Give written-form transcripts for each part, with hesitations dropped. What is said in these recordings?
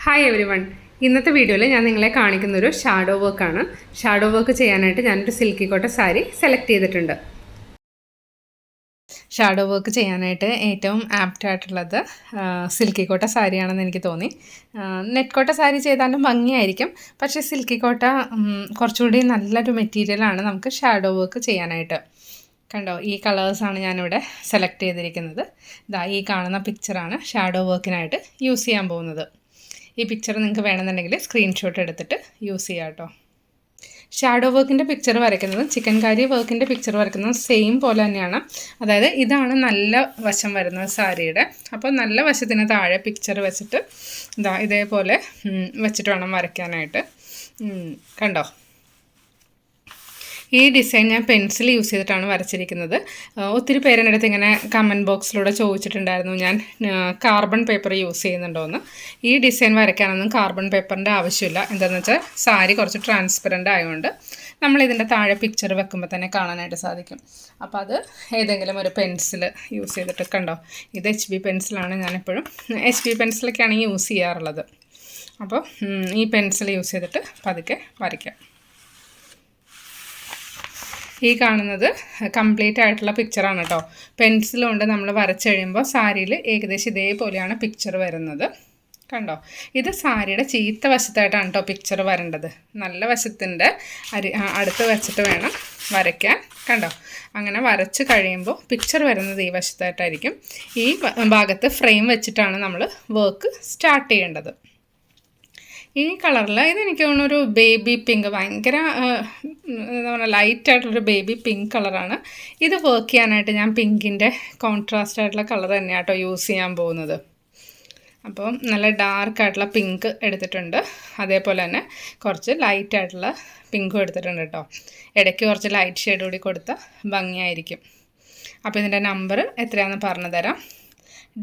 Hi every one. ഇന്നത്തെ വീഡിയോയിൽ ഞാൻ നിങ്ങളെ കാണിക്കുന്നൊരു ഷാഡോ വർക്കാണ്. ഷാഡോ വർക്ക് ചെയ്യാനായിട്ട് ഞാനൊരു സിൽക്കി കോട്ട സാരി സെലക്ട് ചെയ്തിട്ടുണ്ട്. ഷാഡോ വർക്ക് ചെയ്യാനായിട്ട് ഏറ്റവും ആപ്റ്റ് ആയിട്ടുള്ളത് സിൽക്കി കോട്ട സാരിയാണെന്ന് എനിക്ക് തോന്നി. നെറ്റ് കോട്ട സാരി ചെയ്താലും ഭംഗിയായിരിക്കും, പക്ഷേ സിൽക്കി കോട്ട കുറച്ചുകൂടി നല്ലൊരു മെറ്റീരിയലാണ് നമുക്ക് ഷാഡോ വർക്ക് ചെയ്യാനായിട്ട്. കണ്ടോ, ഈ കളേഴ്സാണ് ഞാനിവിടെ സെലക്ട് ചെയ്തിരിക്കുന്നത്. ഈ കാണുന്ന പിക്ചറാണ് ഷാഡോ വർക്കിനായിട്ട് യൂസ് ചെയ്യാൻ പോകുന്നത്. ഈ പിക്ചർ നിങ്ങൾക്ക് വേണമെന്നുണ്ടെങ്കിൽ സ്ക്രീൻഷോട്ട് എടുത്തിട്ട് യൂസ് ചെയ്യാം കേട്ടോ. ഷാഡോ വർക്കിൻ്റെ പിക്ചർ വരയ്ക്കുന്നതും ചിക്കൻ കാരി വർക്കിൻ്റെ പിക്ചർ വരയ്ക്കുന്നതും സെയിം പോലെ തന്നെയാണ്. അതായത് ഇതാണ് നല്ല വശം വരുന്നത് സാരിയുടെ. അപ്പോൾ നല്ല വശത്തിന് താഴെ പിക്ചർ വെച്ചിട്ട് ഇതേപോലെ വെച്ചിട്ട് വേണം വരയ്ക്കാനായിട്ട്. കണ്ടോ, ഈ ഡിസൈൻ ഞാൻ പെൻസിൽ യൂസ് ചെയ്തിട്ടാണ് വരച്ചിരിക്കുന്നത്. ഒത്തിരി പേരെൻ്റെ അടുത്ത് ഇങ്ങനെ കമൻറ്റ് ബോക്സിലൂടെ ചോദിച്ചിട്ടുണ്ടായിരുന്നു ഞാൻ കാർബൺ പേപ്പർ യൂസ് ചെയ്യുന്നുണ്ടോയെന്ന്. ഈ ഡിസൈൻ വരയ്ക്കാനൊന്നും കാർബൺ പേപ്പറിൻ്റെ ആവശ്യമില്ല. എന്താണെന്ന് വെച്ചാൽ സാരി കുറച്ച് ട്രാൻസ്പെറൻ്റ് ആയതുകൊണ്ട് നമ്മളിതിൻ്റെ താഴെ പിക്ചർ വെക്കുമ്പോൾ തന്നെ കാണാനായിട്ട് സാധിക്കും. അപ്പോൾ അത് ഏതെങ്കിലും ഒരു പെൻസിൽ യൂസ് ചെയ്തിട്ട്, കണ്ടോ, ഇത് HB പെൻസിലാണ്. ഞാനെപ്പോഴും HB പെൻസിലൊക്കെയാണ് യൂസ് ചെയ്യാറുള്ളത്. അപ്പോൾ ഈ പെൻസിൽ യൂസ് ചെയ്തിട്ട് പതുക്കെ വരയ്ക്കാം. ഈ കാണുന്നത് കംപ്ലീറ്റ് ആയിട്ടുള്ള പിക്ചറാണ് കേട്ടോ. പെൻസിൽ കൊണ്ട് നമ്മൾ വരച്ച് കഴിയുമ്പോൾ സാരിയിൽ ഏകദേശം ഇതേപോലെയാണ് പിക്ചർ വരുന്നത്. കണ്ടോ, ഇത് സാരിയുടെ ചീത്ത വശത്തായിട്ടാണ് കേട്ടോ പിക്ചർ വരേണ്ടത്. നല്ല വശത്തിൻ്റെ അടുത്ത് വെച്ചിട്ട് വേണം വരയ്ക്കാൻ. കണ്ടോ, അങ്ങനെ വരച്ച് കഴിയുമ്പോൾ പിക്ചർ വരുന്നത് ഈ വശത്തായിട്ടായിരിക്കും. ഈ ഭാഗത്ത് ഫ്രെയിം വെച്ചിട്ടാണ് നമ്മൾ വർക്ക് സ്റ്റാർട്ട് ചെയ്യേണ്ടത്. ഈ കളറിൽ ഇതെനിക്ക് തോന്നുന്നൊരു ബേബി പിങ്ക്, ഭയങ്കര എന്താ പറയുക, ലൈറ്റായിട്ടുള്ളൊരു ബേബി പിങ്ക് കളറാണ്. ഇത് വർക്ക് ചെയ്യാനായിട്ട് ഞാൻ പിങ്കിൻ്റെ കോൺട്രാസ്റ്റ് ആയിട്ടുള്ള കളർ തന്നെയാണ് കേട്ടോ യൂസ് ചെയ്യാൻ പോകുന്നത്. അപ്പം നല്ല ഡാർക്കായിട്ടുള്ള പിങ്ക് എടുത്തിട്ടുണ്ട്. അതേപോലെ തന്നെ കുറച്ച് ലൈറ്റായിട്ടുള്ള പിങ്കും എടുത്തിട്ടുണ്ട് കേട്ടോ. ഇടയ്ക്ക് കുറച്ച് ലൈറ്റ് ഷെയ്ഡ് കൂടി കൊടുത്താൽ ഭംഗിയായിരിക്കും. അപ്പോൾ ഇതിൻ്റെ നമ്പർ എത്രയാണെന്ന് പറഞ്ഞു തരാം.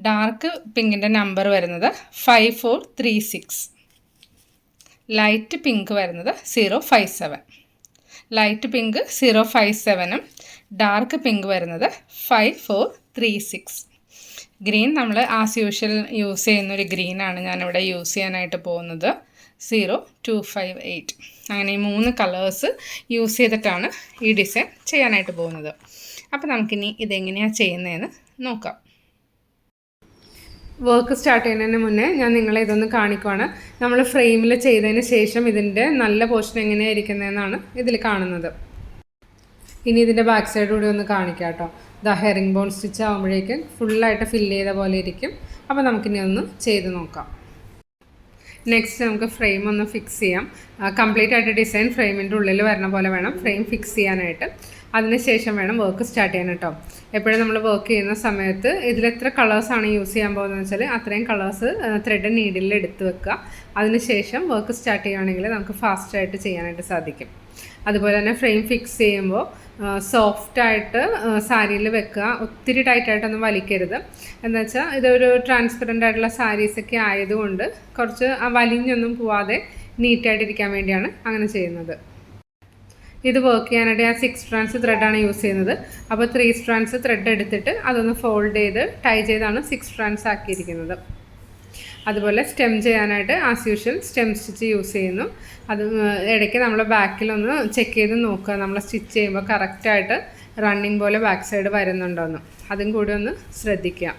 ഡാർക്ക് പിങ്കിൻ്റെ നമ്പർ വരുന്നത് 5436. ലൈറ്റ് പിങ്ക് വരുന്നത് 057. ലൈറ്റ് പിങ്ക് 057ഉം ഡാർക്ക് പിങ്ക് വരുന്നത് 5436. ഗ്രീൻ നമ്മൾ ആസ് യൂഷ്വൽ യൂസ് ചെയ്യുന്നൊരു ഗ്രീനാണ് ഞാനിവിടെ യൂസ് ചെയ്യാനായിട്ട് പോകുന്നത്, 0258. അങ്ങനെ ഈ 3 കളേഴ്സ് യൂസ് ചെയ്തിട്ടാണ് ഈ ഡിസൈൻ ചെയ്യാനായിട്ട് പോകുന്നത്. അപ്പോൾ നമുക്കിനി ഇതെങ്ങനെയാണ് ചെയ്യുന്നതെന്ന് നോക്കാം. വർക്ക് സ്റ്റാർട്ട് ചെയ്യുന്നതിന് മുന്നേ ഞാൻ നിങ്ങളെ ഇതൊന്ന് കാണിക്കുവാണ്. നമ്മൾ ഫ്രെയിമിൽ ചെയ്തതിന് ശേഷം ഇതിൻ്റെ നല്ല പോർഷൻ എങ്ങനെയാണ് ഇരിക്കുന്നതെന്നാണ് ഇതിൽ കാണുന്നത്. ഇനി ഇതിൻ്റെ ബാക്ക് സൈഡ് കൂടി ഒന്ന് കാണിക്കാം കേട്ടോ. ഹെറിംഗ് ബോൺ സ്റ്റിച്ച് ആകുമ്പോഴേക്കും ഫുള്ളായിട്ട് ഫില്ല് ചെയ്ത പോലെ ഇരിക്കും. അപ്പോൾ നമുക്കിനി ഒന്ന് ചെയ്ത് നോക്കാം. നെക്സ്റ്റ് നമുക്ക് ഫ്രെയിം ഒന്ന് ഫിക്സ് ചെയ്യാം. കംപ്ലീറ്റ് ആയിട്ട് ഡിസൈൻ ഫ്രെയിമിൻ്റെ ഉള്ളിൽ വരുന്ന പോലെ വേണം ഫ്രെയിം ഫിക്സ് ചെയ്യാനായിട്ട്. അതിനുശേഷം വേണം വർക്ക് സ്റ്റാർട്ട് ചെയ്യാൻ കേട്ടോ. എപ്പോഴും നമ്മൾ വർക്ക് ചെയ്യുന്ന സമയത്ത് ഇതിലെത്ര കളേഴ്സാണ് യൂസ് ചെയ്യാൻ പോകുന്നതെന്ന് വെച്ചാൽ അത്രയും കളേഴ്സ് ത്രെഡ് നീഡിലിൽ എടുത്ത് വെക്കുക. അതിനുശേഷം വർക്ക് സ്റ്റാർട്ട് ചെയ്യുകയാണെങ്കിൽ നമുക്ക് ഫാസ്റ്റായിട്ട് ചെയ്യാനായിട്ട് സാധിക്കും. അതുപോലെ തന്നെ ഫ്രെയിം ഫിക്സ് ചെയ്യുമ്പോൾ സോഫ്റ്റായിട്ട് സാരിയിൽ വെക്കുക. ഒത്തിരി ടൈറ്റായിട്ടൊന്നും വലിക്കരുത്. എന്ന് വെച്ചാൽ ഇതൊരു ട്രാൻസ്പെറൻ്റ് ആയിട്ടുള്ള സാരീസൊക്കെ ആയതുകൊണ്ട് കുറച്ച് വലിഞ്ഞൊന്നും പോവാതെ നീറ്റായിട്ടിരിക്കാൻ വേണ്ടിയാണ് അങ്ങനെ ചെയ്യുന്നത്. ഇത് വർക്ക് ചെയ്യാനായിട്ട് ഞാൻ 6 strands ത്രെഡാണ് യൂസ് ചെയ്യുന്നത്. അപ്പോൾ 3 strands ത്രെഡ് എടുത്തിട്ട് അതൊന്ന് ഫോൾഡ് ചെയ്ത് ടൈ ചെയ്താണ് 6 strands ആക്കിയിരിക്കുന്നത്. അതുപോലെ സ്റ്റെം ചെയ്യാനായിട്ട് as usual stem stitch use ചെയ്യുന്നു. അത് ഇടയ്ക്ക് നമ്മൾ ബാക്കിലൊന്ന് ചെക്ക് ചെയ്ത് നോക്കുക, നമ്മൾ സ്റ്റിച്ച് ചെയ്യുമ്പോൾ കറക്റ്റായിട്ട് റണ്ണിങ് പോലെ ബാക്ക് സൈഡ് വരുന്നുണ്ടോയെന്ന്. അതും കൂടി ഒന്ന് ശ്രദ്ധിക്കുക.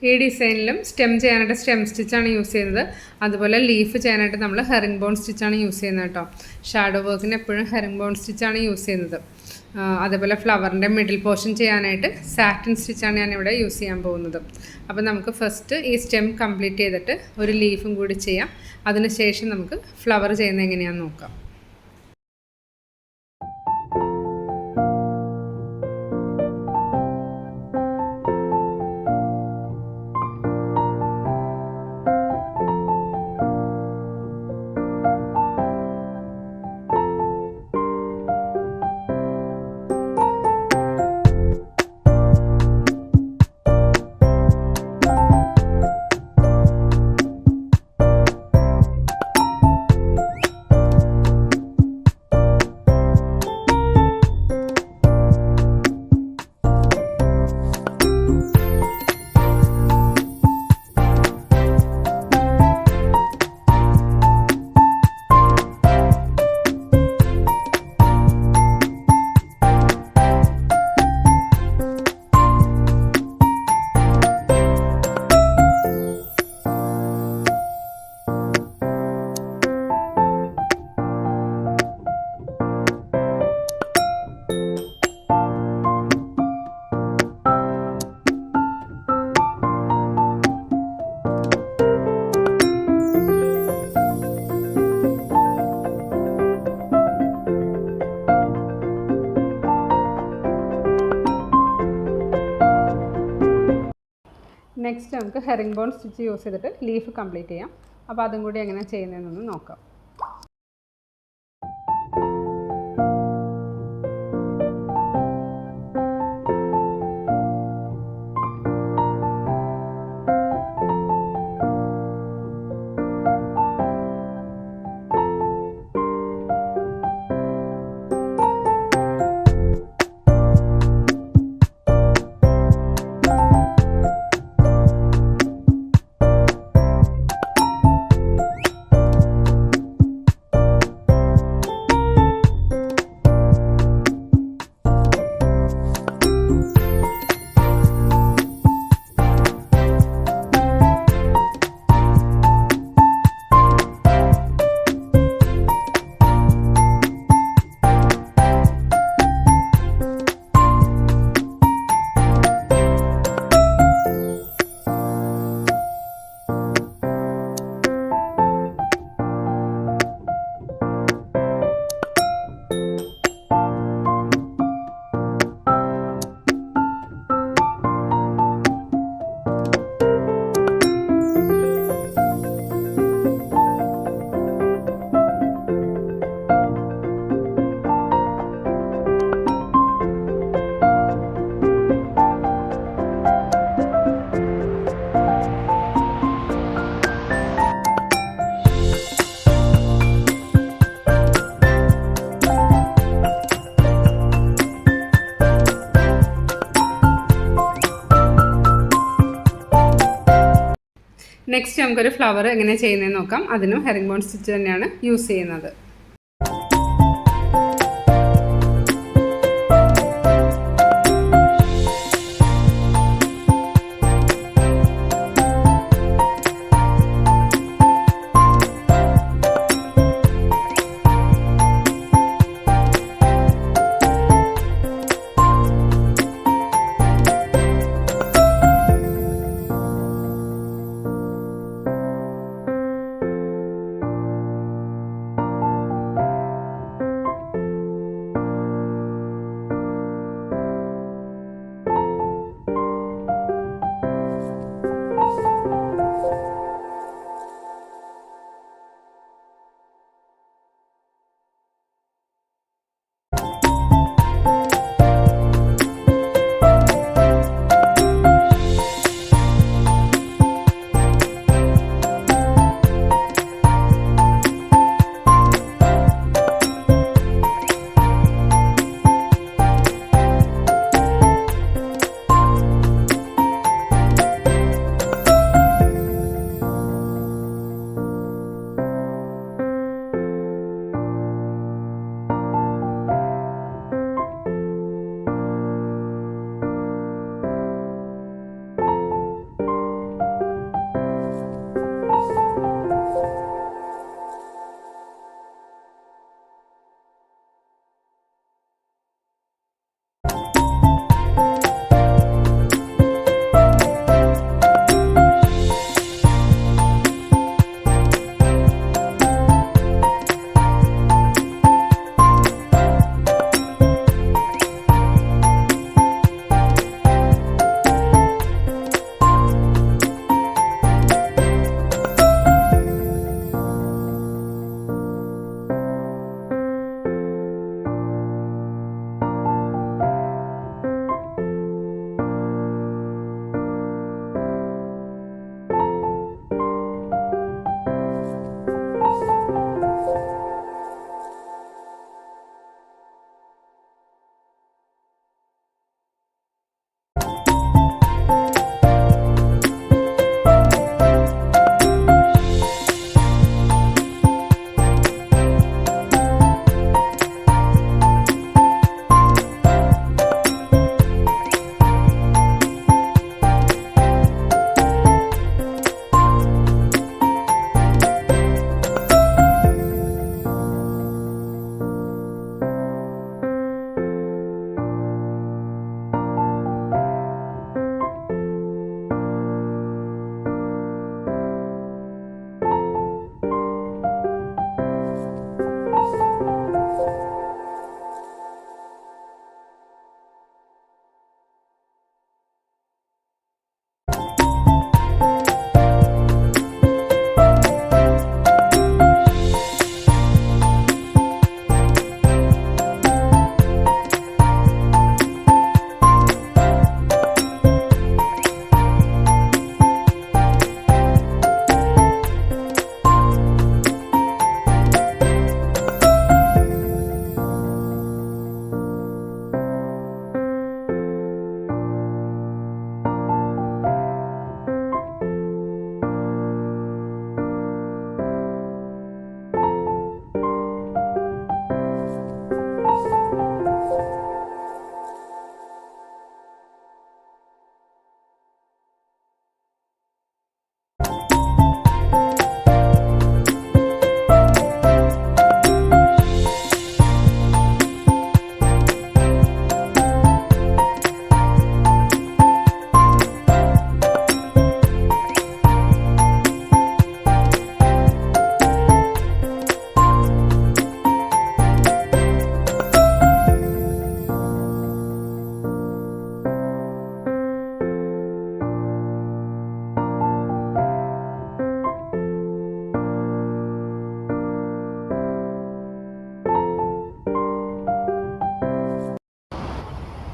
ഈ ഡിസൈനിലും സ്റ്റെം ചെയ്യാനായിട്ട് സ്റ്റെം സ്റ്റിച്ചാണ് യൂസ് ചെയ്യുന്നത്. അതുപോലെ ലീഫ് ചെയ്യാനായിട്ട് നമ്മൾ ഹെറിംഗ് ബോൺ സ്റ്റിച്ചാണ് യൂസ് ചെയ്യുന്നത് കേട്ടോ. ഷാഡോ വർക്കിന് എപ്പോഴും ഹെറിംഗ് ബോൺ സ്റ്റിച്ചാണ് യൂസ് ചെയ്യുന്നത്. അതുപോലെ ഫ്ലവറിൻ്റെ മിഡിൽ പോർഷൻ ചെയ്യാനായിട്ട് സാറ്റിൻ സ്റ്റിച്ചാണ് ഞാനിവിടെ യൂസ് ചെയ്യാൻ പോകുന്നത്. അപ്പോൾ നമുക്ക് ഫസ്റ്റ് ഈ സ്റ്റെം കംപ്ലീറ്റ് ചെയ്തിട്ട് ഒരു ലീഫും കൂടി ചെയ്യാം. അതിനുശേഷം നമുക്ക് ഫ്ലവർ ചെയ്യുന്നത് എങ്ങനെയാണെന്ന് നോക്കാം. നെക്സ്റ്റ് നമുക്ക് ഹെറിംഗ് ബോൺ സ്റ്റിച്ച് യൂസ് ചെയ്തിട്ട് ലീഫ് കംപ്ലീറ്റ് ചെയ്യാം. അപ്പോൾ അതും കൂടി എങ്ങനെ ചെയ്യുന്നതെന്നൊന്ന് നോക്കാം. നെക്സ്റ്റ് നമുക്കൊരു ഫ്ലവർ എങ്ങനെ ചെയ്യുന്നതെന്ന് നോക്കാം. അതിനും ഹെറിംഗ് ബോൺ സ്റ്റിച്ച് തന്നെയാണ് യൂസ് ചെയ്യുന്നത്.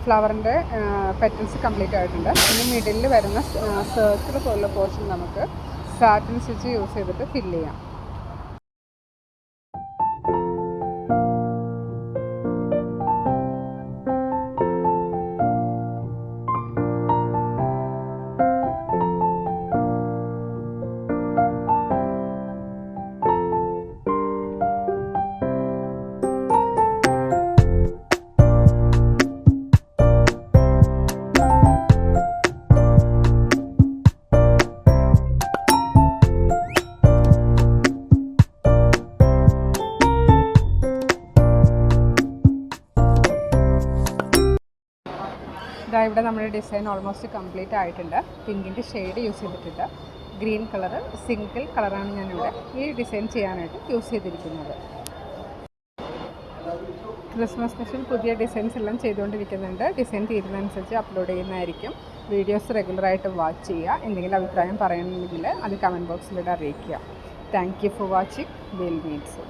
ഫ്ലവറിൻ്റെ പെറ്റൽസ് കംപ്ലീറ്റ് ആയിട്ടുണ്ട്. പിന്നെ മിഡിലിൽ വരുന്ന സർക്കിൾ പോലുള്ള പോർഷൻ നമുക്ക് സാറ്റിൻ സ്റ്റിച്ച് യൂസ് ചെയ്തിട്ട് ഫില്ല് ചെയ്യാം. ഇവിടെ നമ്മുടെ ഡിസൈൻ ഓൾമോസ്റ്റ് കംപ്ലീറ്റ് ആയിട്ടുണ്ട്. പിങ്കിൻ്റെ ഷെയ്ഡ് യൂസ് ചെയ്തിട്ടുണ്ട്. ഗ്രീൻ കളർ സിംഗിൾ കളറാണ് ഞാനിവിടെ ഈ ഡിസൈൻ ചെയ്യാനായിട്ട് യൂസ് ചെയ്തിരിക്കുന്നത്. ക്രിസ്മസ് സ്പെഷ്യൽ പുതിയ ഡിസൈൻസ് എല്ലാം ചെയ്തുകൊണ്ടിരിക്കുന്നുണ്ട്. ഡിസൈൻ തീരുന്നതനുസരിച്ച് അപ്ലോഡ് ചെയ്യുന്നതായിരിക്കും. വീഡിയോസ് റെഗുലറായിട്ട് വാച്ച് ചെയ്യുക. എന്തെങ്കിലും അഭിപ്രായം പറയണമെങ്കിൽ അത് കമൻറ്റ് ബോക്സിലൂടെ അറിയിക്കുക. Thank you for watching. Will meet soon.